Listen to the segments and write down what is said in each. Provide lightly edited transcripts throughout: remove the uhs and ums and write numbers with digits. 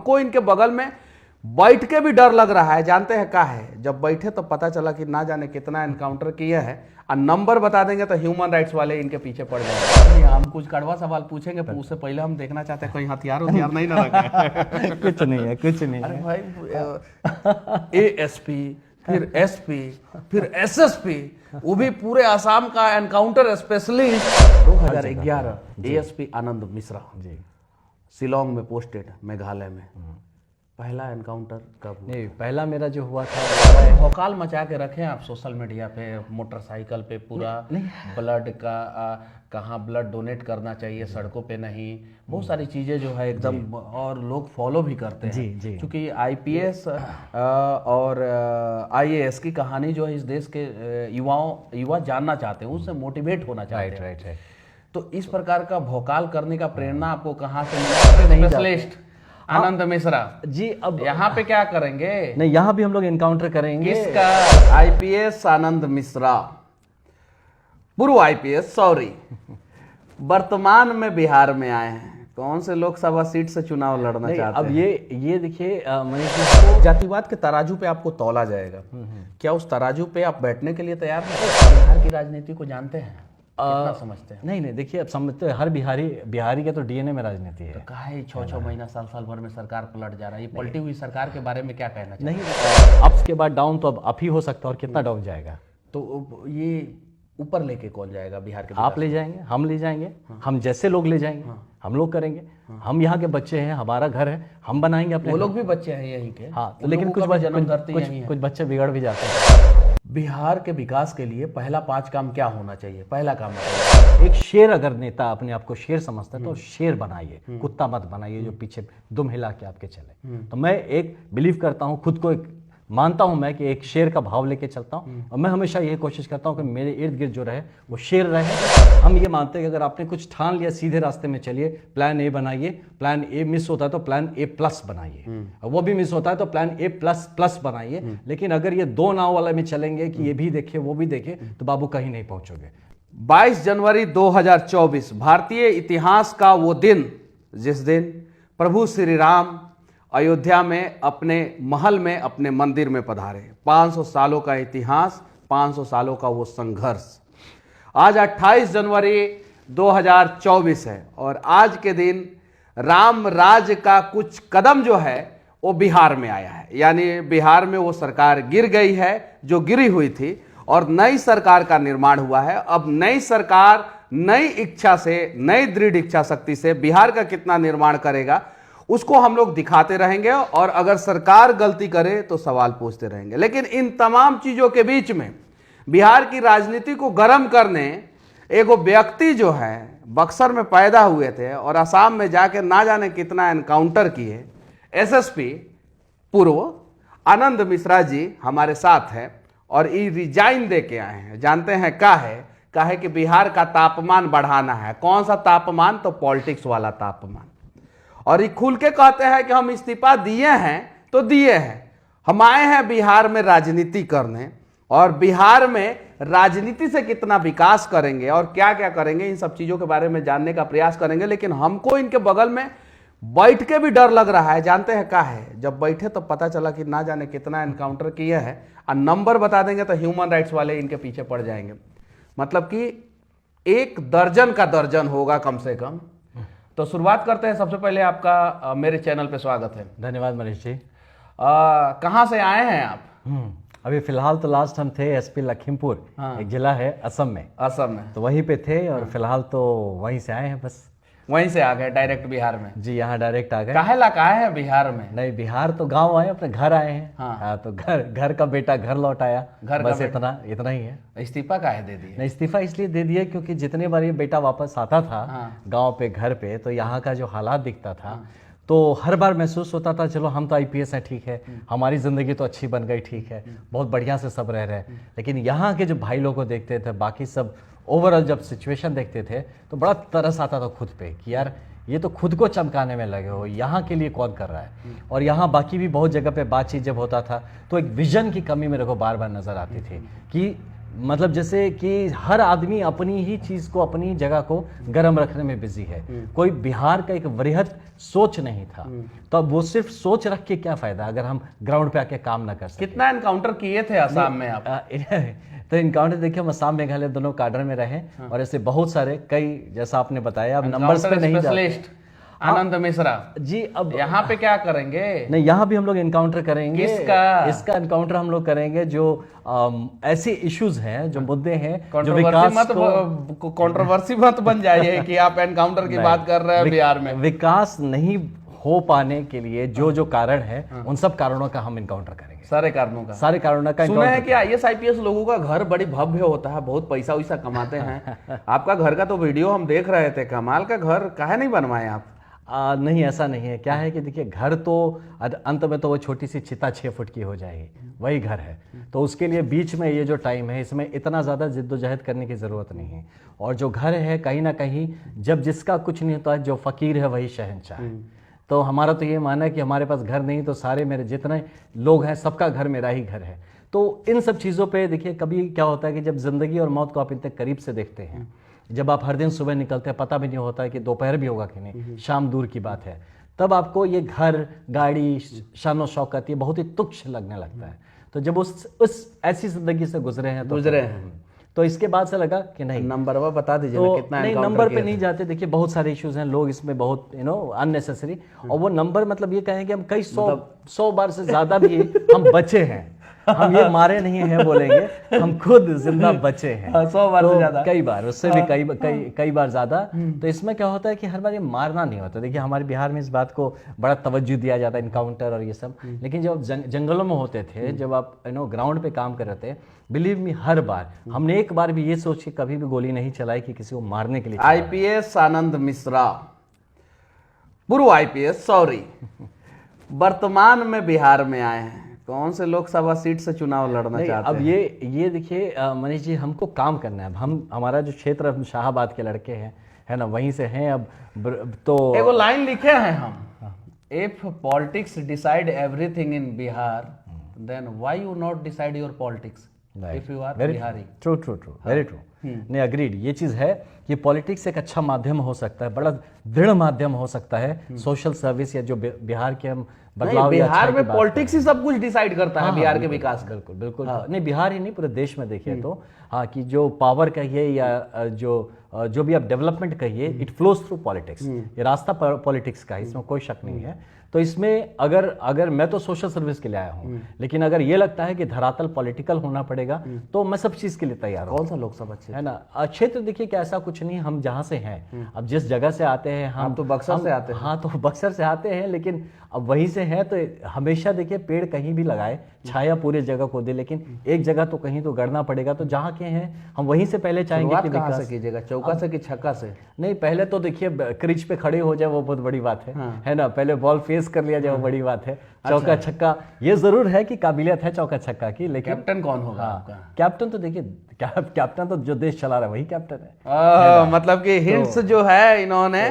हमको इनके बगल में बैठ के भी डर लग रहा है। जानते हैं क्या है, जब बैठे तो पता चला कि ना जाने कितना एनकाउंटर किए हैं, और नंबर बता देंगे तो ह्यूमन राइट्स वाले इनके पीछे पड़ जाएंगे। हम कुछ कड़वा सवाल पूछेंगे, उससे पहले हम देखना चाहते हैं कोई हथियार नहीं ना रखे। कुछ नहीं है, कुछ नहीं अरे है। भाई एएसपी, फिर एसपी, फिर एसएसपी, वो भी पूरे असम का एनकाउंटर स्पेशलिस्ट। 2011 एएसपी आनंद मिश्रा जी, शिलोंग में पोस्टेड, मेघालय में। पहला एनकाउंटर कब हुआ? नहीं, पहला मेरा जो हुआ था, भौकाल मचा के रखे हैं आप सोशल मीडिया पे, मोटरसाइकिल पे पूरा ब्लड का कहाँ ब्लड डोनेट करना चाहिए, सड़कों पे नहीं, बहुत सारी चीज़ें जो है एकदम, और लोग फॉलो भी करते हैं। जी, जी। क्योंकि आईपीएस और आईएएस की कहानी जो है इस देश के युवा जानना चाहते हैं, उससे मोटिवेट होना चाहते हैं। राइट। तो इस प्रकार का भौकाल करने का प्रेरणा आपको कहाँ से मिला? स्पेशलिस्ट आनंद मिश्रा जी। अब यहाँ पे क्या करेंगे? नहीं, यहाँ भी हम लोग एनकाउंटर करेंगे। किसका? आईपीएस आनंद मिश्रा, पूर्व आईपीएस, सॉरी, वर्तमान में बिहार में आए हैं। कौन से लोकसभा सीट से चुनाव लड़ना चाहते अब हैं? ये देखिए मनीष जी, जातिवाद के तराजू पे आपको तौला जाएगा, क्या उस तराजू पे आप बैठने के लिए तैयार हैं? बिहार की राजनीति को जानते हैं, कितना समझते हैं? नहीं, देखिए, अब समझते हैं, हर बिहारी के तो डीएनए में राजनीति है। कहा है 6-6 महीना, साल भर में सरकार पलट जा रहा है। ये पलटी हुई सरकार के बारे में क्या कहना चाहिए? नहीं, अप के बाद डाउन तो अब अप ही हो सकता है, और कितना डाउन जाएगा? तो ये ऊपर लेके कौन जाएगा बिहार के? आप ले जाएंगे, हम ले जाएंगे, हम जैसे लोग ले जाएंगे, हम लोग करेंगे। हम यहाँ के बच्चे हैं, हमारा घर है, हम बनाएंगे अपने। वो लोग भी बच्चे हैं यहीं के। हाँ, तो लेकिन कुछ बच्चे बिगड़ भी जाते हैं। बिहार के विकास के लिए पहला 5 काम क्या होना चाहिए? पहला काम एक शेर, अगर नेता अपने आप को शेर समझता है तो शेर बनाइए, कुत्ता मत बनाइए जो पीछे दुम हिला के आपके चले। तो मैं एक बिलीव करता हूँ, खुद को एक मानता हूं मैं कि एक शेर का भाव लेके चलता हूं, और मैं हमेशा यही कोशिश करता हूं कि मेरे इर्द गिर्द जो रहे वो शेर रहे। हम ये मानते हैं कि अगर आपने कुछ ठान लिया, सीधे रास्ते में चलिए, प्लान ए बनाइए, प्लान ए मिस होता है तो प्लान ए प्लस बनाइए, वो भी मिस होता है तो प्लान ए प्लस प्लस बनाइए। लेकिन अगर ये 2 नाव वाले में चलेंगे कि ये भी देखे वो भी देखे, तो बाबू कहीं नहीं पहुंचोगे। 22 जनवरी 2024 भारतीय इतिहास का वो दिन जिस दिन प्रभु श्री राम अयोध्या में अपने महल में, अपने मंदिर में पधारे। 500 सालों का इतिहास, 500 सालों का वो संघर्ष। आज 28 जनवरी 2024 है, और आज के दिन राम राज का कुछ कदम जो है वो बिहार में आया है। यानी बिहार में वो सरकार गिर गई है जो गिरी हुई थी, और नई सरकार का निर्माण हुआ है। अब नई सरकार नई इच्छा से, नई दृढ़ इच्छा शक्ति से बिहार का कितना निर्माण करेगा उसको हम लोग दिखाते रहेंगे, और अगर सरकार गलती करे तो सवाल पूछते रहेंगे। लेकिन इन तमाम चीजों के बीच में बिहार की राजनीति को गर्म करने एक व्यक्ति जो है बक्सर में पैदा हुए थे और असम में जाके ना जाने कितना एनकाउंटर किए, एसएसपी पूर्व आनंद मिश्रा जी हमारे साथ हैं, और ये रिजाइन दे के आए हैं। जानते हैं क्या है कि बिहार का तापमान बढ़ाना है। कौन सा तापमान? तो पॉलिटिक्स वाला तापमान। और ये खुल के कहते हैं कि हम इस्तीफा दिए हैं तो दिए हैं, हम आए हैं बिहार में राजनीति करने, और बिहार में राजनीति से कितना विकास करेंगे और क्या क्या करेंगे, इन सब चीजों के बारे में जानने का प्रयास करेंगे। लेकिन हमको इनके बगल में बैठ के भी डर लग रहा है। जानते हैं क्या है, जब बैठे तो पता चला कि ना जाने कितना एनकाउंटर किए हैं, और नंबर बता देंगे तो ह्यूमन राइट्स वाले इनके पीछे पड़ जाएंगे। मतलब कि 1 दर्जन का दर्जन होगा कम से कम। तो शुरुआत करते हैं। सबसे पहले आपका मेरे चैनल पे स्वागत है। धन्यवाद मनीष जी। कहाँ से आए हैं आप? अभी फिलहाल तो लास्ट हम थे एसपी लखीमपुर, एक जिला है असम में। असम में तो वहीं पे थे, और फिलहाल तो वहीं से आए हैं, बस वहीं से आ गए डायरेक्ट बिहार में? जी, यहाँ डायरेक्ट आ गए। काहे ला आए हैं बिहार में? नहीं, बिहार तो गांव आए, अपने घर आए हैं। हाँ। तो घर का बेटा घर लौट आया, बस इतना ही है। इस्तीफा काहे दे दिया? नहीं, इस्तीफा इसलिए दे दिया क्योंकि जितने बार ये बेटा वापस आता था गांव पे, घर पे, तो यहाँ का जो हालात दिखता था, तो हर बार महसूस होता था चलो हम तो आईपीएस हैं, ठीक है, हमारी ज़िंदगी तो अच्छी बन गई, ठीक है, बहुत बढ़िया से सब रह रहे हैं। लेकिन यहाँ के जो भाई लोग को देखते थे, बाकी सब ओवरऑल जब सिचुएशन देखते थे, तो बड़ा तरस आता था खुद पे कि यार ये तो खुद को चमकाने में लगे हो, यहाँ के लिए कौन कर रहा है। और यहाँ बाकी भी बहुत जगह पे बातचीत जब होता था तो एक विजन की कमी मेरे को बार बार नज़र आती थी कि मतलब जैसे कि हर आदमी अपनी ही चीज को, अपनी जगह को गर्म रखने में बिजी है। कोई बिहार का एक वृहद सोच नहीं था, तो अब वो सिर्फ सोच रख के क्या फायदा अगर हम ग्राउंड पे आके काम ना कर सके। कितना एनकाउंटर किए थे असम में आप? तो इनकाउंटर देखिए, हम असम मेघालय दोनों काडर में रहे और ऐसे बहुत सारे कई, जैसा आपने बताया, अब नंबर्स पे नहीं स्पेशलिस्ट आनंद मिश्रा जी। अब यहाँ पे क्या करेंगे? नहीं, यहाँ भी हम लोग इनकाउंटर करेंगे। किसका? इसका इनकाउंटर हम लोग करेंगे जो ऐसे इश्यूज हैं, जो मुद्दे हैं, जो कंट्रोवर्सी मत बन जाइए कि आप एनकाउंटर की बात कर रहे हैं बिहार में। विकास नहीं हो पाने के लिए जो जो कारण है, उन सब कारणों का हम इनकाउंटर करेंगे। सारे कारणों का सुना है कि आईएएस आईपीएस लोगों का घर बड़ी भव्य होता है, बहुत पैसा वैसा कमाते हैं। आपका घर का तो वीडियो हम देख रहे थे, कमाल का घर, काहे नहीं बनवाए आप? नहीं, ऐसा नहीं है। क्या है कि देखिए, घर तो अंत में तो वो छोटी सी चिता 6 फुट की हो जाएगी, वही घर है। तो उसके लिए बीच में ये जो टाइम है, इसमें इतना ज़्यादा जिद्दोजहद करने की ज़रूरत नहीं है। और जो घर है, कहीं ना कहीं जब जिसका कुछ नहीं होता है, जो फ़कीर है वही शहंशाह है। तो हमारा तो ये मानना है कि हमारे पास घर नहीं तो सारे मेरे जितने लोग हैं सबका घर मेरा ही घर है। तो इन सब चीज़ों पे देखिए, कभी क्या होता है कि जब ज़िंदगी और मौत को आप इतने करीब से देखते हैं, जब आप हर दिन सुबह निकलते हैं, पता भी नहीं होता है कि दोपहर भी होगा कि नहीं, शाम दूर की बात है, तब आपको ये घर, गाड़ी, शान शौकत ये बहुत ही तुच्छ लगने लगता है। तो जब उस ऐसी जिंदगी से गुजरे हैं तो इसके बाद से लगा कि नहीं। नंबर बता दीजिए तो कितना नहीं, नंबर पे नहीं जाते। देखिए, बहुत सारे इश्यूज हैं, लोग इसमें बहुत अननेसेसरी, और वो नंबर मतलब ये कहें कि हम कई 100 बार से ज्यादा भी हम बचे हैं। हम ये मारे नहीं हैं बोलेंगे, हम खुद जिंदा बचे हैं 100 बार से ज्यादा, कई बार, उससे भी कई बार ज्यादा। तो इसमें क्या होता है कि हर बार ये मारना नहीं होता। देखिए, हमारे बिहार में इस बात को बड़ा तवज्जो दिया जाता है, इनकाउंटर और ये सब। लेकिन जब जंगलों में होते थे, जब आप ग्राउंड पे काम कर रहे थे, बिलीव मी, हर बार हमने एक बार भी ये सोच के कभी भी गोली नहीं चलाई कि किसी को मारने के लिए। आईपीएस आनंद मिश्रा, पूर्व आईपीएस, सॉरी, वर्तमान में बिहार में आए हैं, कौन से लोकसभा सीट से चुनाव लड़ना चाहते हैं? अब ये देखिए मनीष जी, हमको काम करना है। अब हमारा जो क्षेत्र, हम शाहाबाद के लड़के हैं, है ना, वहीं से हैं। अब तो एगो लाइन लिखे हैं हम, if politics decide everything in Bihar, then why you not decide your politics if you are Bihari. True, very true. नहीं, अग्रीड। ये चीज है कि पॉलिटिक्स एक अच्छा माध्यम हो सकता है, बड़ा दृढ़ माध्यम हो सकता है सोशल सर्विस, या जो बिहार के हम बदलाव, बिहार में पॉलिटिक्स ही सब कुछ डिसाइड करता है बिहार के विकास। बिल्कुल। नहीं, बिहार ही नहीं, पूरे देश में देखिए तो हाँ, कि जो पावर कहिए या जो भी आप डेवलपमेंट कहिए, इट फ्लोज थ्रू पॉलिटिक्स। ये रास्ता पॉलिटिक्स का है, इसमें कोई शक नहीं है। तो इसमें अगर मैं तो सोशल सर्विस के लिए आया हूँ, लेकिन अगर ये लगता है कि धरातल पॉलिटिकल होना पड़ेगा, तो मैं सब चीज के लिए तैयार हूँ। कौन सा लोकसभा क्षेत्र है ना? क्षेत्र देखिए कि ऐसा कुछ नहीं, हम जहाँ से हैं, अब जिस जगह से आते हैं, हम तो बक्सर से आते हैं। हाँ, तो बक्सर से आते हैं, लेकिन अब वहीं से है तो हमेशा देखिए, पेड़ कहीं भी लगाए, छाया पूरे जगह को दे, लेकिन एक जगह तो कहीं तो गड़ना पड़ेगा। तो जहाँ के हैं हम वहीं से पहले चाहेंगे कि कहाँ से कीजिएगा, चौका से कि छक्का से? नहीं, पहले तो देखिए क्रीज पे खड़े हो जाए, वो बहुत बड़ी बात है ना। पहले बॉल फेस कर लिया जाए, वो बड़ी बात है। चौका छक्का ये जरूर है कि काबिलियत है चौका छक्का की, लेकिन कैप्टन कौन होगा आपका? कैप्टन तो देखिए, कैप्टन तो जो देश चला रहा है वही कैप्टन है। मतलब कि हिंट्स जो है इन्होंने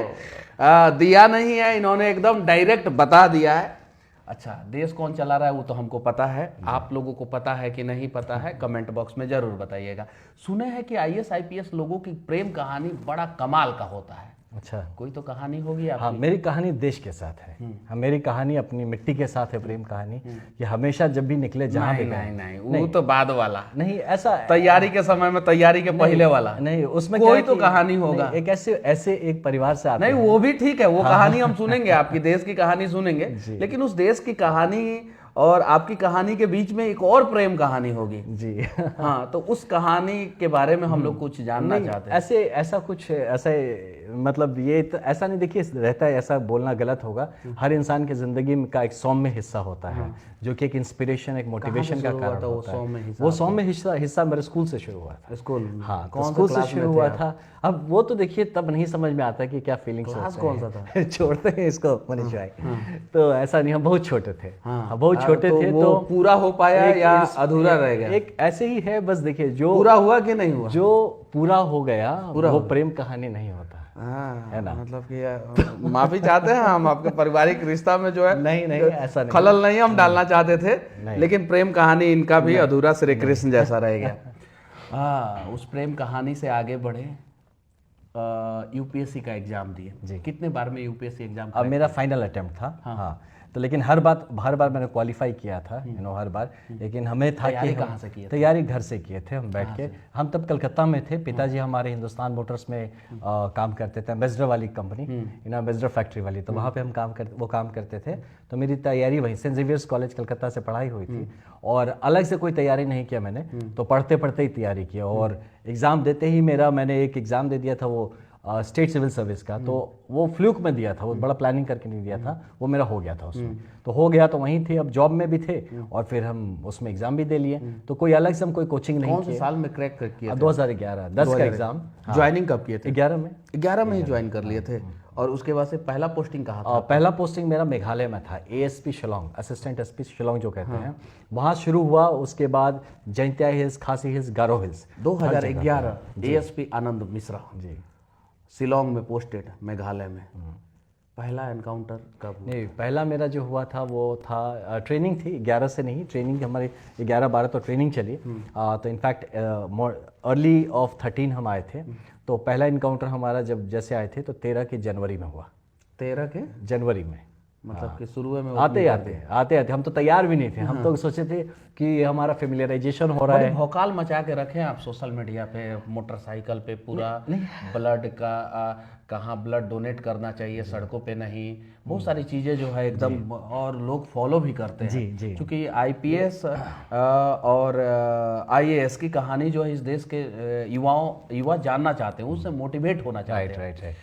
दिया नहीं है, इन्होंने एकदम डायरेक्ट बता दिया है। अच्छा, देश कौन चला रहा है वो तो हमको पता है, आप लोगों को पता है कि नहीं पता है, कमेंट बॉक्स में जरूर बताइएगा। सुने हैं कि आईएएस आईपीएस लोगों की प्रेम कहानी बड़ा कमाल का होता है। अच्छा, कोई तो कहानी होगी आपकी? हाँ, मेरी कहानी देश के साथ है। हाँ, मेरी कहानी अपनी मिट्टी के साथ है, प्रेम कहानी, कि हमेशा जब भी निकले जहाँ भी गए। नहीं, वो तो बाद वाला नहीं, ऐसा तैयारी के समय में, तैयारी के पहले वाला नहीं, उसमें कोई तो कहानी होगा। एक ऐसे एक परिवार से आते नहीं, वो भी ठीक है, वो कहानी हम सुनेंगे, आपकी देश की कहानी सुनेंगे, लेकिन उस देश की कहानी और आपकी कहानी के बीच में एक और प्रेम कहानी होगी जी। हाँ, तो उस कहानी के बारे में हम लोग कुछ जानना चाहते हैं। ऐसा मतलब ये तो ऐसा नहीं, देखिए रहता है, ऐसा बोलना गलत होगा। हर इंसान की जिंदगी का एक सौम्य हिस्सा होता है, जो कि एक इंस्पिरेशन, एक मोटिवेशन का कारण होता है। वो सौम्य हिस्सा मेरे स्कूल से शुरू हुआ था। स्कूल? हाँ, स्कूल से शुरू हुआ था। अब वो तो देखिए, तब नहीं समझ में आता कि क्या फीलिंग्स होती है। कौन सा था? छोड़ते हैं इसको मनीष भाई। तो ऐसा नहीं, हम बहुत छोटे थे। बहुत छोटे थे, तो पूरा हो पाया या अधूरा रह गया? एक ऐसे ही है बस। देखिए, जो पूरा हुआ कि नहीं हुआ? जो पूरा हो गया वो प्रेम कहानी नहीं होता है ना। मतलब कि माफी चाहते हैं हम, आपके पारिवारिक रिश्ता में जो है नहीं ऐसा नहीं, खलल नहीं हम डालना चाहते थे, लेकिन प्रेम कहानी इनका भी अधूरा श्री कृष्ण जैसा रह गया। हाँ, उस प्रेम कहानी से आगे बढ़े। यूपीएससी का एग्जाम दिए जी। कितने बार में यूपीएससी एग्जाम? अब मेरा फाइनल अटेम्प्ट था। हाँ, तो लेकिन हर बार मैंने क्वालिफाई किया था, हर बार। लेकिन हमें था तैयारी कि कहाँ से किए थे? तैयारी घर से किए थे हम बैठ के। हम तब कलकत्ता में थे, पिताजी हमारे हिंदुस्तान मोटर्स में काम करते थे, एम्बेसडर वाली कंपनी, एम्बेसडर फैक्ट्री वाली, तो वहाँ पे हम काम करते थे। तो मेरी तैयारी वहीं सेंट जेवियर्स कॉलेज कलकत्ता से पढ़ाई हुई थी, और अलग से कोई तैयारी नहीं किया मैंने, तो पढ़ते पढ़ते ही तैयारी किया। और एग्ज़ाम देते ही मैंने एक एग्ज़ाम दे दिया था, वो स्टेट सिविल सर्विस का, तो वो फ्लूक में दिया था, वो बड़ा प्लानिंग करके नहीं दिया था, वो मेरा हो गया था उसमें। तो हो गया तो वहीं थे, अब जॉब में भी थे, और फिर हम उसमें एग्जाम भी दे लिए। तो कोई अलग से हम कोई कोचिंग नहीं कौन से साल में क्रैक किया? 2011 10 का एग्जाम। ज्वाइनिंग कब किए थे? 11 में ही ज्वाइन कर लिए थे। और उसके बाद से पहला पोस्टिंग कहाँ था? पहला पोस्टिंग मेरा मेघालय में था, ASP Shillong, assistant SP Shillong जो कहते हैं, वहाँ शुरू हुआ। उसके बाद जैंतिया हिल्स, खासी हिल्स, गारो हिल्स। 2011 एएसपी आनंद मिश्रा जी, शिलोंग में पोस्टेड, मेघालय में। पहला एनकाउंटर कब हुआ? नहीं, पहला मेरा जो हुआ था वो था ट्रेनिंग थी, 11 से नहीं, ट्रेनिंग हमारी 11-12 तो ट्रेनिंग चली। तो इनफैक्ट अर्ली ऑफ 13 हम आए थे। तो पहला इनकाउंटर हमारा जब जैसे आए थे तो 13 के जनवरी में हुआ। 13 के जनवरी में, मतलब कि शुरू में आते हम तो तैयार भी नहीं थे। हम तो सोचे थे कि हमारा फेमिलियराइजेशन हो रहा है। भौकाल मचा के रखे आप सोशल मीडिया पे, मोटरसाइकिल पे पूरा ब्लड का कहाँ ब्लड डोनेट करना चाहिए, सड़कों पे नहीं, बहुत सारी चीज़ें जो है एकदम, और लोग फॉलो भी करते हैं। जी। क्योंकि आईपीएस और आईएएस की कहानी जो है इस देश के युवा जानना चाहते हैं, उससे मोटिवेट होना चाहते हैं। राइट।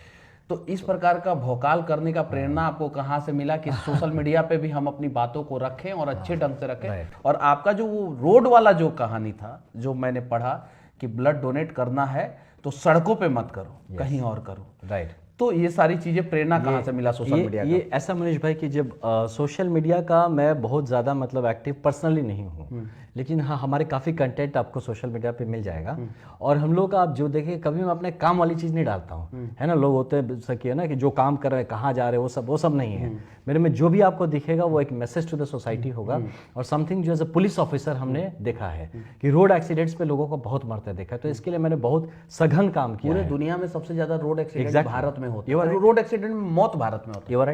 तो इस प्रकार का भौकाल करने का प्रेरणा आपको कहाँ से मिला कि सोशल मीडिया पे भी हम अपनी बातों को रखें और अच्छे ढंग से रखें? और आपका जो वो रोड वाला जो कहानी था, जो मैंने पढ़ा कि ब्लड डोनेट करना है तो सड़कों पे मत करो, कहीं और करो। राइट। तो ये सारी चीजें प्रेरणा कहाँ से मिला सोशल मीडिया का? ये ऐसा मनीष भाई कि जब सोशल मीडिया का मैं बहुत ज़्यादा मतलब एक्टिव पर्सनली नहीं हूँ, लेकिन हाँ हमारे काफ़ी कंटेंट आपको सोशल मीडिया पे मिल जाएगा। और हम लोग आप जो देखें, कभी मैं अपने काम वाली चीज़ नहीं डालता हूँ, है ना। लोग होते हैं ना कि जो काम कर रहे हैं, कहाँ जा रहे हैं, वो सब नहीं है मेरे में। जो भी आपको दिखेगा वो एक मैसेज टू द सोसाइटी होगा। और समथिंग जो एज अ पुलिस ऑफिसर हमने देखा है कि रोड एक्सीडेंट्स पे लोगों को बहुत मरते देखा है, तो इसके लिए मैंने बहुत सघन काम किया। पूरे दुनिया में सबसे ज्यादा रोड एक्सीडेंट भारत में होते हैं। रोड एक्सीडेंट में मौत भारत में होती है। You are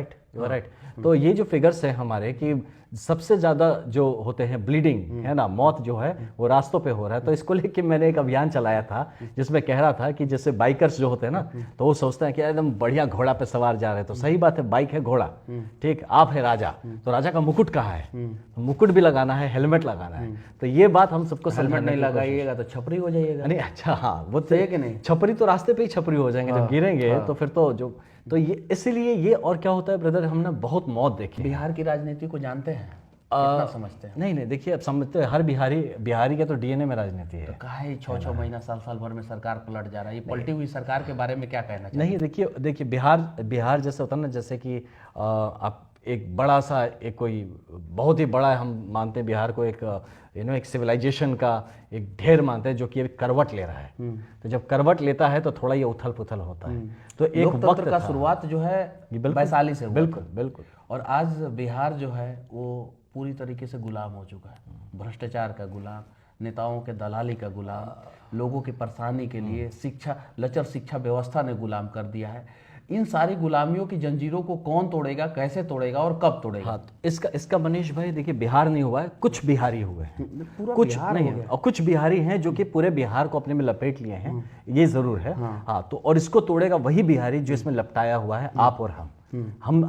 right. तो ये जो फिगर्स है हमारे कि सबसे ज़्यादा जो होते हैं ब्लीडिंग, है ना, मौत जो है वो रास्तों पे हो रहा है। तो इसको लेके मैंने एक अभियान चलाया था जिसमें कह रहा था कि जैसे बाइकर्स जो होते हैं ना, तो वो सोचते हैं कि एकदम बढ़िया घोड़ा पे सवार जा रहे हैं। तो सही बात है, बाइक है घोड़ा, ठीक, आप है राजा, तो राजा का मुकुट कहाँ है? मुकुट भी लगाना है, हेलमेट लगाना है। तो ये बात हम सबको हेलमेट नहीं लगाइएगा तो छपरी हो जाइएगा। नहीं, अच्छा, हाँ, वो तो है कि नहीं? छपरी तो रास्ते पे ही छपरी हो जाएंगे जब गिरेंगे। तो फिर तो ये इसीलिए ये, और क्या होता है ब्रदर, हमने बहुत मौत देखी। बिहार की राजनीति को जानते हैं, कितना समझते हैं? नहीं, देखिए, अब समझते हैं, हर बिहारी का तो डीएनए में राजनीति है। तो कहा है 6 महीना साल भर में सरकार पलट जा रहा है, ये पलटी हुई सरकार के बारे में क्या कहना चाहिए? नहीं, देखिए बिहार जैसे होता है ना, जैसे कि आप एक बड़ा सा, एक कोई बहुत ही बड़ा, हम मानते हैं बिहार को एक एक सिविलाइजेशन का एक ढेर मानते हैं, जो कि एक करवट ले रहा है। तो जब करवट लेता है तो थोड़ा ये उथल पुथल होता है। तो एक वक्त का शुरुआत जो है वैशाली से हुआ। बिल्कुल। और आज बिहार जो है वो पूरी तरीके से गुलाम हो चुका है, भ्रष्टाचार का गुलाम, नेताओं के दलाली का गुलाम, लोगों की परेशानी के लिए लचर शिक्षा व्यवस्था ने गुलाम कर दिया है। इन सारी गुलामियों की जंजीरों को कौन तोड़ेगा, कैसे तोड़ेगा और कब तोड़ेगा? हाँ, तो इसका मनीष भाई देखिए, बिहार नहीं हुआ है, कुछ बिहारी हुए हैं, कुछ नहीं है, और कुछ बिहारी हैं जो कि पूरे बिहार को अपने में लपेट लिए हैं, ये जरूर है। हाँ, तो और इसको तोड़ेगा वही बिहारी जो इसमें लपटाया हुआ है, आप और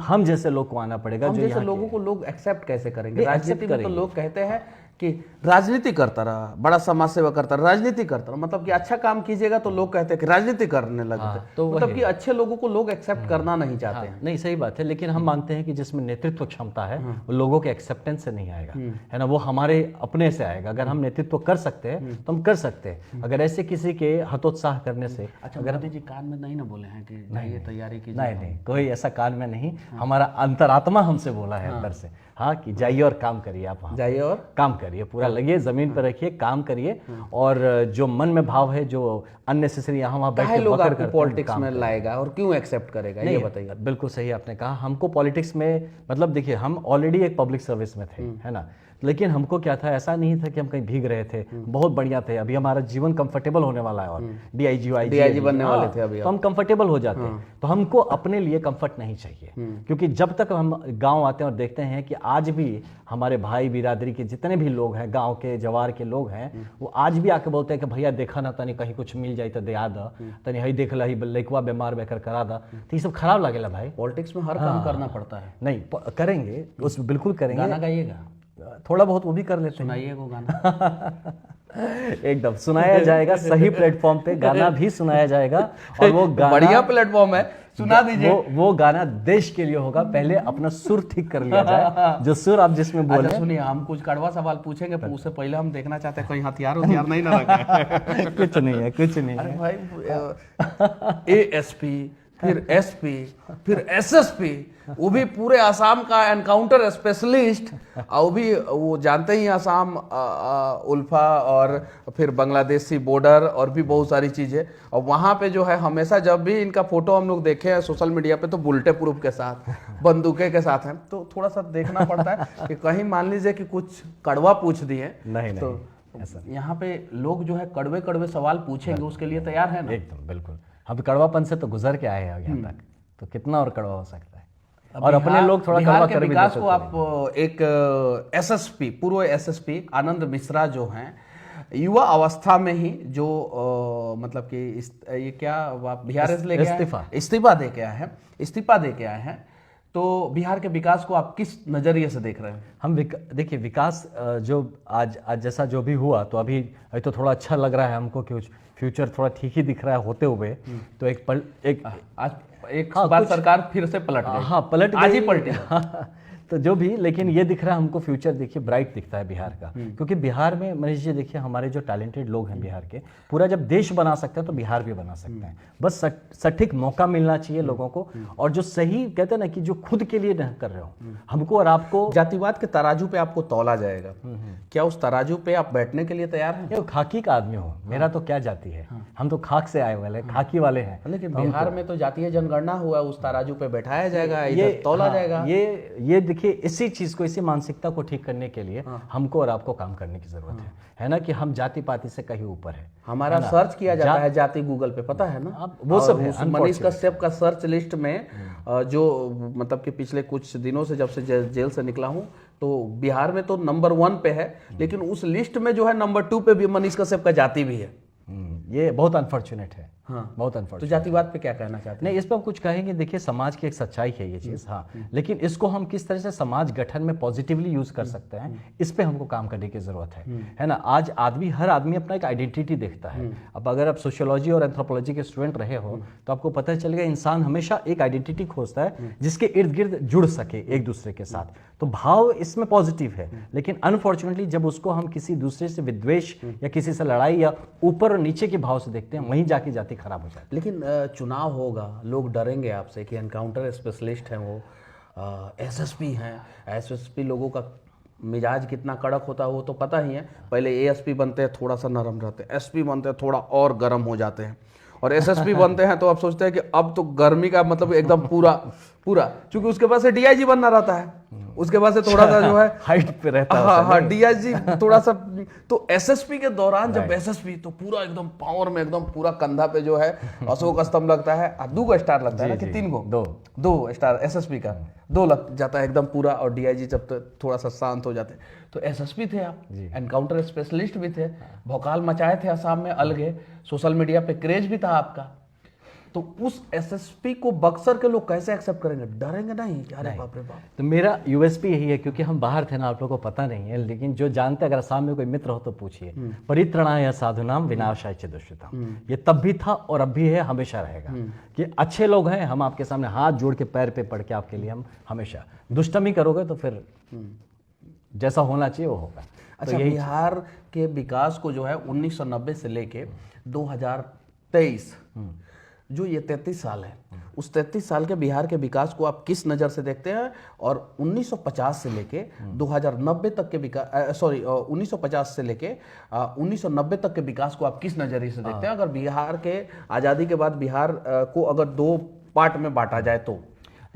हम जैसे लोग को आना पड़ेगा। हम जैसे लोगों को लोग एक्सेप्ट कैसे करेंगे? राजनीति में तो लोग कहते हैं कि राजनीति करता रहा, बड़ा समाज सेवा करता रहा, राजनीति करता रहा, मतलब कि अच्छा काम कीजिएगा तो लोग कहते हैं कि राजनीति करने लगते हैं। तो मतलब कि अच्छे लोगों को लोग एक्सेप्ट करना नहीं चाहते हैं। नहीं, सही बात है, लेकिन हम मानते हैं कि जिसमें नेतृत्व क्षमता है वो लोगों के एक्सेप्टेंस से नहीं आएगा, है ना, वो हमारे अपने से आएगा। अगर हम नेतृत्व कर सकते हैं तो हम कर सकते हैं, अगर ऐसे किसी के हतोत्साह करने से। अच्छा, मोदी जी कान में नहीं ना बोले हैं कि नहीं तैयारी कीजिए? नहीं, कोई ऐसा कान में नहीं, हमारा अंतरात्मा हमसे बोला है अंदर से, हाँ, कि जाइए और काम करिए, आप वहाँ जाइए और काम करिए, पूरा लगिए, जमीन पर रखिए, काम करिए। और जो मन में भाव है, जो अननेसेसरी यहाँ वहाँ बैठ के लोग आपको पॉलिटिक्स में लाएगा और क्यों एक्सेप्ट करेगा, ये बताइए। बिल्कुल सही आपने कहा, हमको पॉलिटिक्स में, मतलब देखिए, हम ऑलरेडी एक पब्लिक सर्विस में थे, है ना, लेकिन हमको क्या था, ऐसा नहीं था कि हम कहीं भीग रहे थे, बहुत बढ़िया थे, अभी हमारा जीवन कंफर्टेबल होने वाला है, और डीआईजी बनने वाले थे अभी तो हम कंफर्टेबल हो जाते हैं। तो हमको अपने लिए कंफर्ट नहीं चाहिए, क्योंकि जब तक हम गांव आते हैं और देखते हैं कि आज भी हमारे भाई बिरादरी के जितने भी लोग हैं, गांव के जवार के लोग हैं, वो आज भी आके बोलते हैं कि भैया देखा ना, तनी कहीं कुछ मिल जाए तो दिया दा, तनी हई देख लही लइकवा बीमार बेकर करा दा, तो ये सब खराब लगेला भाई। पॉलिटिक्स में हर काम करना पड़ता है। नहीं करेंगे, उस बिल्कुल करेंगे। गाना गाइएगा, थोड़ा बहुत वो भी कर लेते हैं। सुनाइए वो गाना। एकदम सुनाया जाएगा, सही प्लेटफॉर्म पे गाना भी सुनाया जाएगा, और वो गाना बढ़िया प्लेटफॉर्म है, सुना दीजिए। वो गाना देश के लिए होगा। पहले अपना सुर ठीक कर लिया जाए, जो सुर आप जिसमें बोले। अच्छा सुनिए, हम कुछ कड़वा सवाल पूछेंगे, उससे पहले हम देखना चाहते हैं कहीं हथियार नहीं ना रखे। कुछ नहीं है, कुछ नहीं अरे है। भाई, एएसपी, फिर एसपी, फिर एसएसपी, वो भी पूरे असम का एनकाउंटर स्पेशलिस्ट, और भी वो जानते ही असम उल्फा, और फिर बांग्लादेशी बॉर्डर, और भी बहुत सारी चीजें। और वहाँ पे जो है हमेशा जब भी इनका फोटो हम लोग देखे हैं सोशल मीडिया पे, तो बुलेटे प्रूफ के साथ, बंदूकें के साथ हैं। तो थोड़ा सा देखना पड़ता है कि कहीं मान लीजिए कि कुछ कड़वा पूछ दिए, नहीं तो यहाँ पे लोग जो है कड़वे कड़वे सवाल पूछेंगे, उसके लिए तैयार है ना? एकदम बिल्कुल। हम कड़वापन से तो गुजर के आए हैं यहाँ तक, तो कितना और कड़वा हो सकता है। और अपने लोग थोड़ा बिहार कड़वा के कर भी विकास देते को आप एक एसएसपी, पूर्व एसएसपी आनंद मिश्रा जो हैं, युवा अवस्था में ही जो मतलब कि ये क्या आप बिहार से लेके इस्तीफा दे के आए हैं, इस्तीफा दे के आए हैं, तो बिहार के विकास को आप किस नजरिए से देख रहे हैं? हम देखिए, विकास जो आज जैसा जो भी हुआ, तो अभी तो थोड़ा अच्छा लग रहा है हमको कि फ्यूचर थोड़ा ठीक ही दिख रहा है होते हुए। तो आज एक बार सरकार फिर से पलट गई। हाँ, पलट गई, आज ही पलटी। तो जो भी, लेकिन ये दिख रहा है हमको फ्यूचर, देखिए ब्राइट दिखता है बिहार का, क्योंकि बिहार में मनीष जी देखिए, हमारे जो टैलेंटेड लोग हैं बिहार के, पूरा जब देश बना सकते हैं तो बिहार भी बना सकते हैं। बस सटीक मौका मिलना चाहिए लोगों को, और जो सही कहते हैं ना कि जो खुद के लिए नहीं कर रहे हो, हमको और आपको। जातिवाद के तराजू पे आपको तौला जाएगा, क्या उस तराजू पे आप बैठने के लिए तैयार हैं? खाकी का आदमी हो, मेरा तो क्या जाति है, हम तो खाक से आए वाले, खाकी वाले हैं। लेकिन बिहार में तो जातीय जनगणना हुआ, उस तराजू पे बैठाया जाएगा, ये तौला जाएगा। ये देखिए, इसी चीज को, इसी मानसिकता को ठीक करने के लिए हमको और आपको काम करने की जरूरत है ना, कि हम जाति पाति से कहीं ऊपर है। हमारा सर्च किया जाता है जाति गूगल पे, पता है ना? वो सब है। मनीष कश्यप का सर्च लिस्ट में जो मतलब कि पिछले कुछ दिनों से, जब से जेल से निकला हूं, तो बिहार में तो नंबर 1 पे है, लेकिन उस लिस्ट में जो है नंबर 2 पे भी मनीष कश्यप का जाति भी है। ये बहुत अनफॉर्चुनेट है। हाँ, बहुत अनफॉर्चुनेट। तो जातिवाद पे क्या कहना चाहते हैं? नहीं, इस पर हम कुछ कहेंगे, देखिए समाज की एक सच्चाई है ये चीज़, हाँ, लेकिन इसको हम किस तरह से समाज गठन में पॉजिटिवली यूज कर सकते हैं, इस पे हमको काम करने की जरूरत है ना। आज हर आदमी अपना एक आइडेंटिटी देखता है। अब अगर आप सोशियोलॉजी और एंथ्रोपोलॉजी के स्टूडेंट रहे हो, तो आपको पता चलेगा इंसान हमेशा एक आइडेंटिटी खोजता है जिसके इर्द गिर्द जुड़ सके एक दूसरे के साथ। तो भाव इसमें पॉजिटिव है, लेकिन अनफॉर्चुनेटली जब उसको हम किसी दूसरे से विद्वेष या किसी से लड़ाई या ऊपर और नीचे के भाव से देखते हैं, वहीं जाके जाति खराब हो जाती है। लेकिन चुनाव होगा, लोग डरेंगे आपसे कि एनकाउंटर स्पेशलिस्ट हैं वो, एसएसपी हैं, एसएसपी लोगों का मिजाज कितना कड़क होता है वो तो पता ही है। पहले एएसपी बनते हैं थोड़ा सा नरम रहते हैं, एसपी बनते हैं थोड़ा और गर्म हो जाते हैं, और एसएसपी बनते हैं तो आप सोचते हैं कि अब तो गर्मी का मतलब एकदम पूरा, क्योंकि उसके पास से डीआईजी बनना रहता है, उसके पास से थोड़ा सा जो है हाइट पे रहता है। हाँ, डीआईजी थोड़ा सा। तो एसएसपी के दौरान जब एसएसपी तो पूरा एकदम पावर में, एकदम पूरा कंधा पे जो है अशोक स्तंभ लगता है, 2 स्टार लगता है ना, कि 3 दो स्टार एसएसपी का 2 लग जाता है एकदम पूरा, और डीआईजी जब थोड़ा सा शांत हो जाते। तो एसएसपी थे आप, एनकाउंटर स्पेशलिस्ट भी थे, भौकाल मचाए थे असम में अलग, सोशल मीडिया पे क्रेज भी था आपका। तो उस एसएसपी को बक्सर के लोग कैसे एक्सेप्ट करेंगे? डरेंगे नहीं? अरे बाप रे बाप। तो मेरा यूएसपी यही है, क्योंकि हम बाहर थे ना, आप लोगों को पता नहीं है, लेकिन जो जानते हैं, अगर असम में कोई मित्र हो तो पूछिए, परित्रणाय साधुनाम विनाशाय च दुष्कृताम। ये तब भी था और अब भी है, हमेशा रहेगा, कि अच्छे लोग हैं, हम आपके सामने हाथ जोड़ के पैर पे पड़ के आपके लिए हम हमेशा, दुष्टमी करोगे तो फिर जैसा होना चाहिए वो होगा। अच्छा, बिहार के विकास को जो है 1990 से लेके 2023 जो ये 33 साल है, उस 33 साल के बिहार के विकास को आप किस नज़र से देखते हैं? और 1950 से लेके 2090 तक के विकास 1950 से लेके 1990 तक के विकास को आप किस नज़रिए से देखते हैं? अगर बिहार के आज़ादी के बाद बिहार को अगर 2 पार्ट में बांटा जाए तो?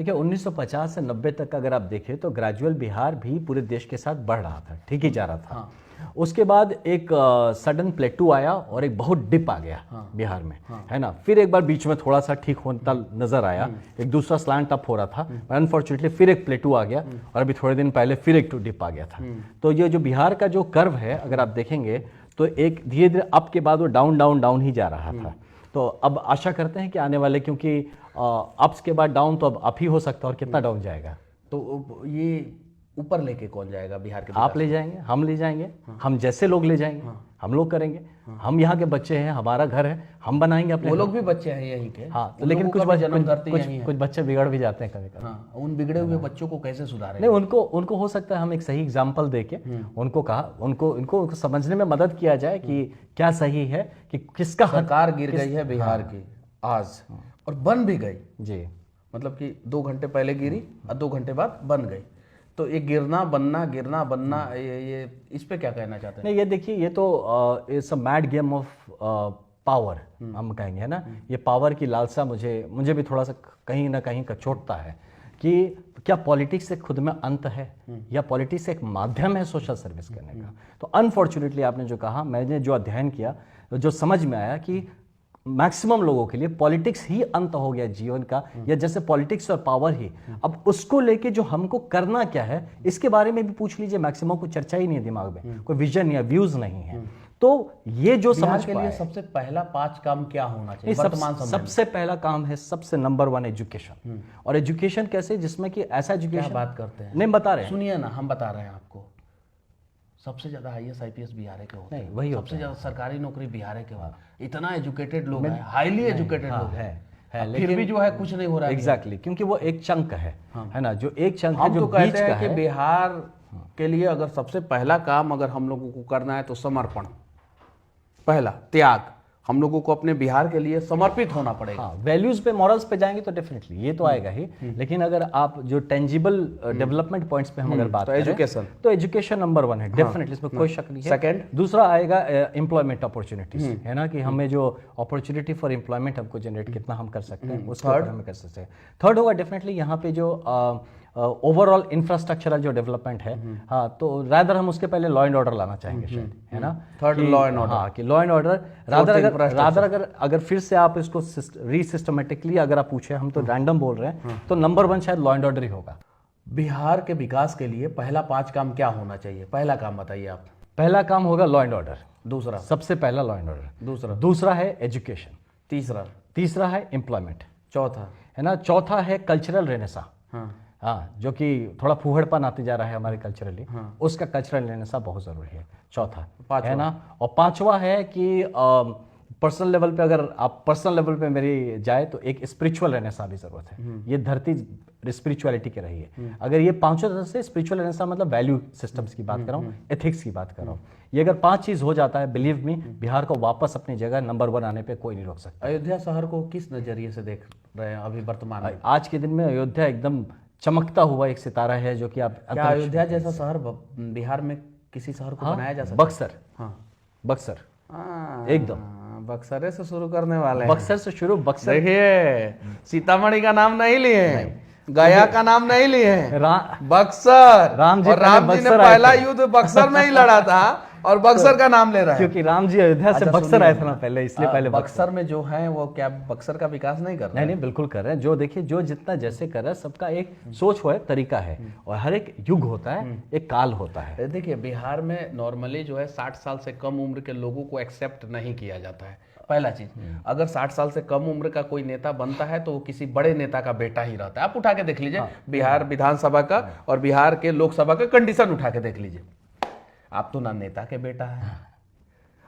देखिए 1950 से 90 तक अगर आप देखें तो ग्रेजुअल बिहार भी पूरे देश के साथ बढ़ रहा था, ठीक ही जा रहा था। उसके बाद एक सडन प्लेटू आया और एक बहुत डिप आ गया बिहार में, है ना। फिर एक बार बीच में थोड़ा सा ठीक होता नजर आया, एक दूसरा स्लैंट अप हो रहा था, पर अनफॉर्चुनेटली फिर एक प्लेटू आ गया और अभी थोड़े दिन पहले फिर एक डिप आ गया था। तो ये जो बिहार का जो कर्व है अगर आप देखेंगे तो एक धीरे धीरे अप के बाद वो डाउन डाउन डाउन ही जा रहा था। तो अब आशा करते हैं कि आने वाले, क्योंकि अप्स के बाद डाउन, तो अब अप ही हो सकता है, और कितना डाउन जाएगा। तो ये ऊपर लेके कौन जाएगा बिहार के? आप ले जाएंगे, हम ले जाएंगे, हम जैसे लोग ले जाएंगे, हम लोग करेंगे। हम यहाँ के बच्चे हैं, हमारा घर है, हम बनाएंगे अपने। वो लोग भी बच्चे हैं यहीं के। हाँ, तो लेकिन कुछ बच्चे बिगड़ भी जाते हैं कभी कभी। हाँ, उन बिगड़े हुए बच्चों को कैसे सुधारें? नहीं, उनको हो सकता है हम एक सही एग्जाम्पल देके उनको समझने में मदद किया जाए कि क्या सही है, कि किसका सरकार गिर गई है बिहार की आज, और बन भी गई जी। मतलब कि 2 घंटे पहले गिरी और 2 घंटे बाद बन गई। तो ये गिरना बनना ये इस पे क्या कहना चाहते हैं? नहीं, ये देखिए, ये तो it's a mad game of power हम कहेंगे, है ना। ये पावर की लालसा मुझे भी थोड़ा सा कहीं ना कहीं कचोटता है कि क्या पॉलिटिक्स से खुद में अंत है, या पॉलिटिक्स एक माध्यम है सोशल सर्विस करने का। तो अनफॉर्चुनेटली आपने जो कहा, मैंने जो अध्ययन किया, जो समझ में आया कि मैक्सिमम लोगों के लिए पॉलिटिक्स ही अंत हो गया जीवन का, या जैसे पॉलिटिक्स और पावर ही। अब उसको लेके जो हमको करना क्या है इसके बारे में भी पूछ लीजिए, मैक्सिमम को चर्चा ही नहीं है दिमाग में, कोई विजन या व्यूज नहीं है। तो ये जो समझ के लिए सबसे पहला 5 काम क्या होना चाहिए वर्तमान समय में? सबसे पहला काम है, सबसे नंबर 1 एजुकेशन। और एजुकेशन कैसे, जिसमें कि ऐसा एजुकेशन, बात करते हैं, नहीं बता रहे हैं, सुनिए ना, हम बता रहे हैं आपको। सबसे ज्यादा IAS IPS बिहार के होते हैं, वही सबसे ज्यादा सरकारी नौकरी बिहार के बाद। इतना एजुकेटेड लोग हैं, हाईली एजुकेटेड लोग हैं, फिर भी जो है कुछ नहीं हो रहा है। एग्जैक्टली, क्योंकि वो एक चंक है ना, जो एक चंक है, जो तो कहते बीच हैं का कि है। बिहार के लिए अगर सबसे पहला काम अगर हम लोगों को करना है तो समर्पण, पहला त्याग, हम लोगों को अपने बिहार के लिए समर्पित होना पड़ेगा। हाँ, वैल्यूज पे, मॉरल्स पे जाएंगे तो डेफिनेटली ये तो आएगा ही। लेकिन अगर आप जो टेंजिबल डेवलपमेंट पॉइंट्स पे हम अगर बात करें, एजुकेशन, तो एजुकेशन नंबर 1 है डेफिनेटली, इसमें कोई शक नहीं है। सेकंड, दूसरा आएगा एम्प्लॉयमेंट अपॉर्चुनिटीज, है ना, कि हमें जो अपॉर्चुनिटी फॉर एम्प्लॉयमेंट हमको जनरेट कितना हम कर सकते हैं, उसके ऊपर हमें कर सकते हैं। थर्ड होगा डेफिनेटली यहाँ पे जो ओवरऑल इंफ्रास्ट्रक्चरल जो डेवलपमेंट है। हाँ, तो रादर हम उसके पहले लॉ एंड ऑर्डर लाना चाहेंगे शायद, है ना। थर्ड लॉ एंड ऑर्डर, हाँ, कि लॉ एंड ऑर्डर रादर अगर फिर से आप इसको रीसिस्टमेटिकली अगर आप पूछे, हम तो रैंडम बोल रहे हैं, तो नंबर 1 शायद लॉ एंड ऑर्डर ही होगा। बिहार के विकास के लिए पहला 5 काम क्या होना चाहिए? पहला काम बताइए आप। पहला काम होगा लॉ एंड ऑर्डर। दूसरा, सबसे पहला लॉ एंड ऑर्डर। दूसरा है एजुकेशन। तीसरा है एम्प्लॉयमेंट। चौथा, है ना, चौथा है कल्चरल रेनेसा। हाँ, जो कि थोड़ा फूहड़पन आते जा रहा है हमारे कल्चरली, उसका कल्चरल रेनेसा बहुत जरूरी है, चौथा, है ना। और पांचवा है कि पर्सनल लेवल पे, अगर आप पर्सनल लेवल पे मेरी जाए तो एक स्पिरिचुअल रेनेसा भी जरूरत है। ये धरती स्पिरिचुअलिटी की रही है। अगर ये पांचों तरह से, स्पिरिचुअल रेनेसा मतलब वैल्यू सिस्टम्स की बात कर रहा हूँ, एथिक्स की बात कर रहा हूँ, ये अगर 5 चीज हो जाता है, बिलीव मी, बिहार को वापस अपनी जगह नंबर 1 आने पे कोई नहीं रोक सकता। अयोध्या शहर को किस नजरिए से देख रहे हैं अभी वर्तमान में? आज के दिन में अयोध्या एकदम चमकता हुआ एक सितारा है, जो कि आप, क्या अयोध्या जैसा शहर बिहार में किसी शहर को बनाया जा सकता है? बक्सर, हाँ, बक्सर एकदम बक्सर से शुरू करने वाले हैं। बक्सर से शुरू, बक्सर। देखिए, सीतामढ़ी का नाम नहीं लिए, गया का नाम नहीं लिए, बक्सर। राम जी ने पहला युद्ध बक्सर में ही लड़ा था और बक्सर का नाम ले रहा है, क्योंकि राम जी अयोध्या से बक्सर आए थे ना पहले, इसलिए पहले बक्सर में जो है वो क्या बक्सर का विकास नहीं कर रहे? नहीं, बिल्कुल कर रहे हैं। जो देखिए, जो जितना जैसे कर रहा है, सबका एक सोच है, तरीका है, और हर एक युग होता है, एक काल होता है। देखिए, बिहार में नॉर्मली जो है 60 साल से कम उम्र के लोगों को एक्सेप्ट नहीं किया जाता है। पहला चीज, अगर 60 साल से कम उम्र का कोई नेता बनता है तो वो किसी बड़े नेता का बेटा ही रहता है। आप उठा के देख लीजिए, बिहार विधानसभा का और बिहार के लोकसभा का कंडीशन उठा के देख लीजिए, आप तो ना नेता के बेटा है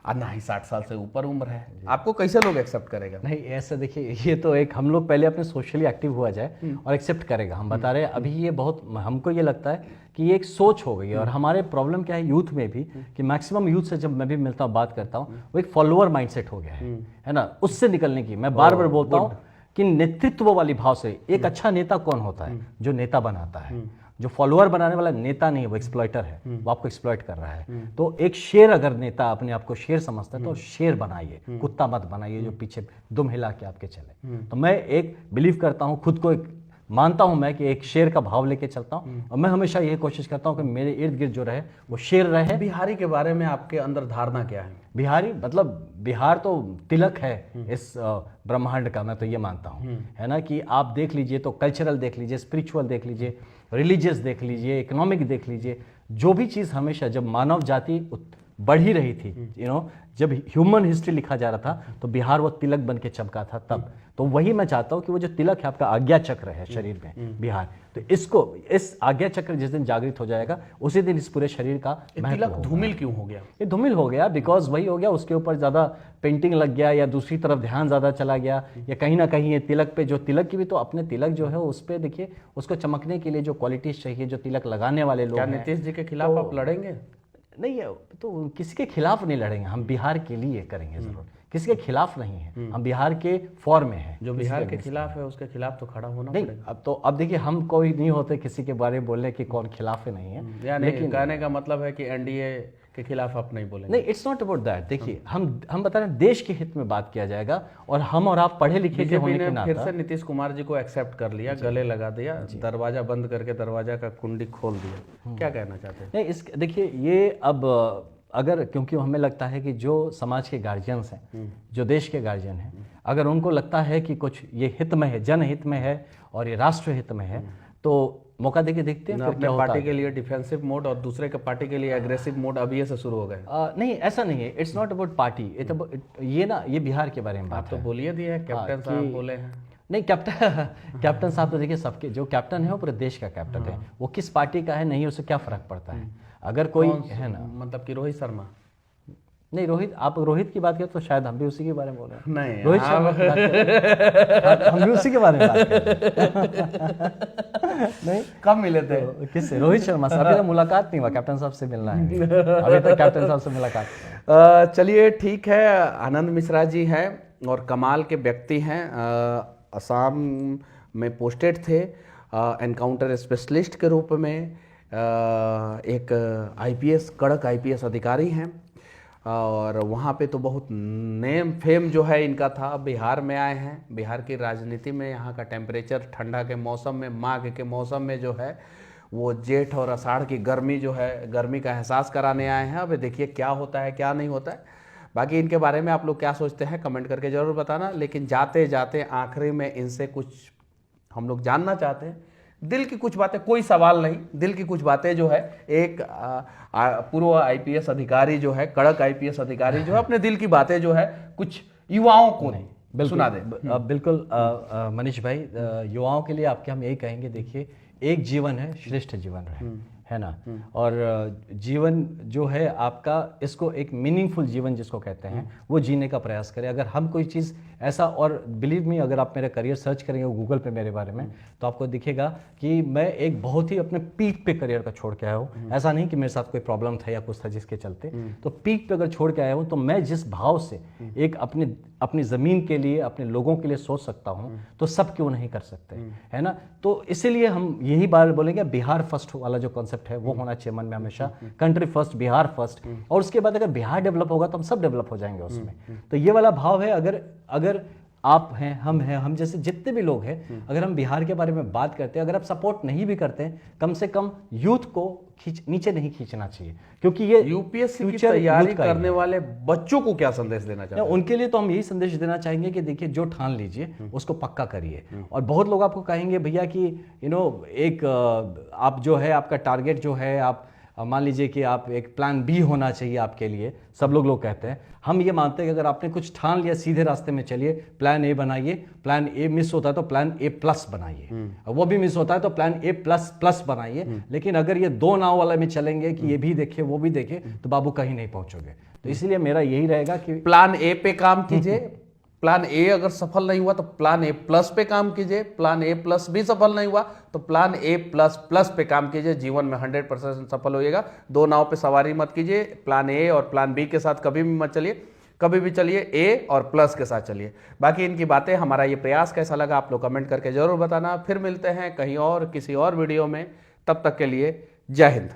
और ना ही 60 साल से ऊपर उम्र है, आपको कैसे लोग एक्सेप्ट करेगा? नहीं, ऐसा देखिए, ये तो एक हम लोग पहले अपने सोशली एक्टिव हुआ जाए और एक्सेप्ट करेगा। हम बता रहे हैं अभी, ये बहुत हमको ये लगता है कि ये एक सोच हो गई है। और हमारे प्रॉब्लम क्या है यूथ में भी, कि मैक्सिमम यूथ से जब मैं भी मिलता हूँ, बात करता हूँ, वो एक फॉलोअर माइंडसेट हो गया है ना। उससे निकलने की मैं बार बार बोलता हूँ कि नेतृत्व वाली भाव से एक अच्छा नेता कौन होता है? जो नेता बनाता है। जो फॉलोअर बनाने वाला नेता नहीं, वो एक्सप्लॉइटर है, वो आपको एक्सप्लॉइट कर रहा है। तो एक शेर, अगर नेता अपने आप को शेर समझता है तो शेर बनाइए, कुत्ता मत बनाइए जो पीछे दुम हिला के आपके चले। तो मैं एक बिलीव करता हूँ, खुद को एक मानता हूं मैं कि एक शेर का भाव लेके चलता हूं, और मैं हमेशा यही कोशिश करता हूं कि मेरे इर्द गिर्द जो रहे वो शेर रहे। बिहारी के बारे में आपके अंदर धारणा क्या है? बिहारी मतलब बिहार तो तिलक है इस ब्रह्मांड का, मैं तो ये मानता हूँ, है ना, कि आप देख लीजिए तो कल्चरल देख लीजिए, स्पिरिचुअल देख लीजिए, रिलीजियस देख लीजिए, इकोनॉमिक देख लीजिए, जो भी चीज़ हमेशा जब मानव जाति बढ़ ही रही थी, जब ह्यूमन हिस्ट्री लिखा जा रहा था तो बिहार वो तिलक बन के चमका था तब। तो वही मैं चाहता हूँ कि वो जो तिलक है आपका आज्ञा चक्र है शरीर में बिहार, तो इसको, इस आज्ञा चक्र जिस दिन जागृत हो जाएगा उसी दिन इस पूरे शरीर का तिलक धूमिल क्यों हो गया? ये धूमिल हो गया बिकॉज वही हो गया, उसके ऊपर ज़्यादा पेंटिंग लग गया, या दूसरी तरफ ध्यान ज़्यादा चला गया, या कहीं ना कहीं ये तिलक पे, जो तिलक की भी तो अपने तिलक जो है उस पर देखिए, उसको चमकने के लिए जो क्वालिटीज चाहिए, जो तिलक लगाने वाले लोग क्या हैं। नीतीश जी के खिलाफ आप लड़ेंगे? नहीं, तो किसी के खिलाफ नहीं लड़ेंगे, हम बिहार के लिए करेंगे जरूर, किसी के खिलाफ नहीं है, हम बिहार के फॉर में हैं। जो बिहार के खिलाफ है उसके खिलाफ तो खड़ा होना नहीं, पड़ेगा। अब देखिए, हम कोई नहीं होते किसी के बारे में बोलने कि कौन खिलाफ है नहीं है, यानी कहने का मतलब है कि एनडीए के खिलाफ आप नहीं बोलेंगे? नहीं, इट्स नॉट अबाउट दैट। देखिए, हम बता रहे हैं देश के हित में बात किया जाएगा, और हम और आप पढ़े लिखे के होने के नाते फिर से नीतीश कुमार जी को एक्सेप्ट कर लिया, गले लगा दिया, दरवाजा बंद करके दरवाजा का कुंडी खोल दिया, क्या कहना चाहते हैं? नहीं, इस देखिए, ये अब अगर, क्योंकि हमें लगता है कि जो समाज के गार्जियंस हैं, जो देश के गार्जियन हैं, अगर उनको लगता है कि कुछ ये हित में है, जनहित में है और ये राष्ट्र हित में है, तो मौका देके देखते हैं फिर अपने क्या होता पार्टी है। के लिए डिफेंसिव मोड और दूसरे के पार्टी के लिए एग्रेसिव मोड अभी से शुरू हो गए। नहीं, ऐसा नहीं है, इट्स नॉट अबाउट पार्टी, ये ना, ये बिहार के बारे में बात आप तो है। बोलिए दिए कैप्टन साहब बोले हैं। नहीं, कैप्टन साहब तो देखिए, सबके जो कैप्टन है वो पूरे देश का कैप्टन है, वो किस पार्टी का है नहीं, उससे क्या फर्क पड़ता है। अगर कोई है ना, मतलब कि रोहित शर्मा? नहीं, रोहित, आप रोहित की बात करें तो शायद हम भी उसी के बारे में बोल रहे हैं। नहीं, रोहित शर्मा की बात करें, हम भी उसी के बारे में बात कर रहे हैं। नहीं, कब मिले थे? तो किससे? रोहित शर्मा से अभी तक मुलाकात नहीं हुआ, कैप्टन साहब से मिलना है अभी तक, कैप्टन साहब से मुलाकात। चलिए ठीक है, आनंद मिश्रा जी हैं और कमाल के व्यक्ति हैं, असम में पोस्टेड थे एनकाउंटर स्पेशलिस्ट के रूप में, एक आईपीएस, कड़क आईपीएस अधिकारी हैं, और वहाँ पे तो बहुत नेम फेम जो है इनका था। अब बिहार में आए हैं, बिहार की राजनीति में यहाँ का टेम्परेचर ठंडा के मौसम में, माघ के मौसम में जो है वो जेठ और आषाढ़ की गर्मी जो है, गर्मी का एहसास कराने आए हैं। अब देखिए क्या होता है क्या नहीं होता है। बाकी इनके बारे में आप लोग क्या सोचते हैं कमेंट करके ज़रूर बताना। लेकिन जाते जाते आखिरी में इनसे कुछ हम लोग जानना चाहते हैं, दिल की कुछ बातें, कोई सवाल नहीं, दिल की कुछ बातें जो है एक पूर्व आईपीएस अधिकारी जो है, कड़क आईपीएस अधिकारी जो है, अपने दिल की बातें जो है कुछ युवाओं को सुना दे। बिल्कुल मनीष भाई, युवाओं के लिए आपके हम यही कहेंगे, देखिए, एक जीवन है, श्रेष्ठ जीवन है ना, और जीवन जो है आपका, इसको एक मीनिंगफुल जीवन जिसको कहते हैं वो जीने का प्रयास करें। अगर हम कोई चीज़ ऐसा, और बिलीव मी, अगर आप मेरा करियर सर्च करेंगे गूगल पे मेरे बारे में, तो आपको दिखेगा कि मैं एक बहुत ही अपने पीक पे करियर का छोड़ के आया हूँ। ऐसा नहीं कि मेरे साथ कोई प्रॉब्लम था या कुछ था जिसके चलते, तो पीक पे अगर छोड़ के आया हूँ, तो मैं जिस भाव से एक अपनी ज़मीन के लिए, अपने लोगों के लिए सोच सकता हूँ, तो सब क्यों नहीं कर सकते, है ना। तो इसीलिए हम यही बार बोलेंगे, बिहार फर्स्ट वाला जो कॉन्सेप्ट है वो होना चाहिए मन में हमेशा, कंट्री फर्स्ट, बिहार फर्स्ट, और उसके बाद अगर बिहार डेवलप होगा तो हम सब डेवलप हो जाएंगे उसमें। तो ये वाला भाव है। अगर आप हैं, हम जैसे जितने भी लोग हैं, अगर हम बिहार के बारे में बात करते हैं, अगर आप सपोर्ट नहीं भी करते हैं, कम से कम यूथ को नीचे नहीं खींचना चाहिए, क्योंकि ये यूपीएससी की तैयारी करने वाले बच्चों को क्या संदेश देना चाहते हैं? उनके लिए तो हम यही संदेश देना चाहेंगे कि देखिए, जो ठान लीजिए उसको पक्का करिए। और बहुत लोग आपको कहेंगे भैया कि एक आप जो है, आपका टारगेट जो है, आप मान लीजिए कि आप एक प्लान बी होना चाहिए आपके लिए, सब लोग कहते हैं। हम ये मानते हैं कि अगर आपने कुछ ठान लिया, सीधे रास्ते में चलिए, प्लान ए बनाइए, प्लान ए मिस होता है तो प्लान ए प्लस बनाइए, वो भी मिस होता है तो प्लान ए प्लस प्लस बनाइए। लेकिन अगर ये दो नाव वाले में चलेंगे कि ये भी देखे वो भी देखे, तो बाबू कहीं नहीं पहुंचोगे। तो इसीलिए मेरा यही रहेगा कि प्लान ए पे काम कीजिए, प्लान ए अगर सफल नहीं हुआ तो प्लान ए प्लस पे काम कीजिए, प्लान ए प्लस भी सफल नहीं हुआ तो प्लान ए प्लस प्लस पे काम कीजिए। जीवन में 100% सफल होइएगा। दो नाव पे सवारी मत कीजिए, प्लान ए और प्लान बी के साथ कभी भी मत चलिए, कभी भी चलिए ए और प्लस के साथ चलिए। बाकी इनकी बातें, हमारा ये प्रयास कैसा लगा आप लोग कमेंट करके जरूर बताना। फिर मिलते हैं कहीं और किसी और वीडियो में, तब तक के लिए जय हिंद।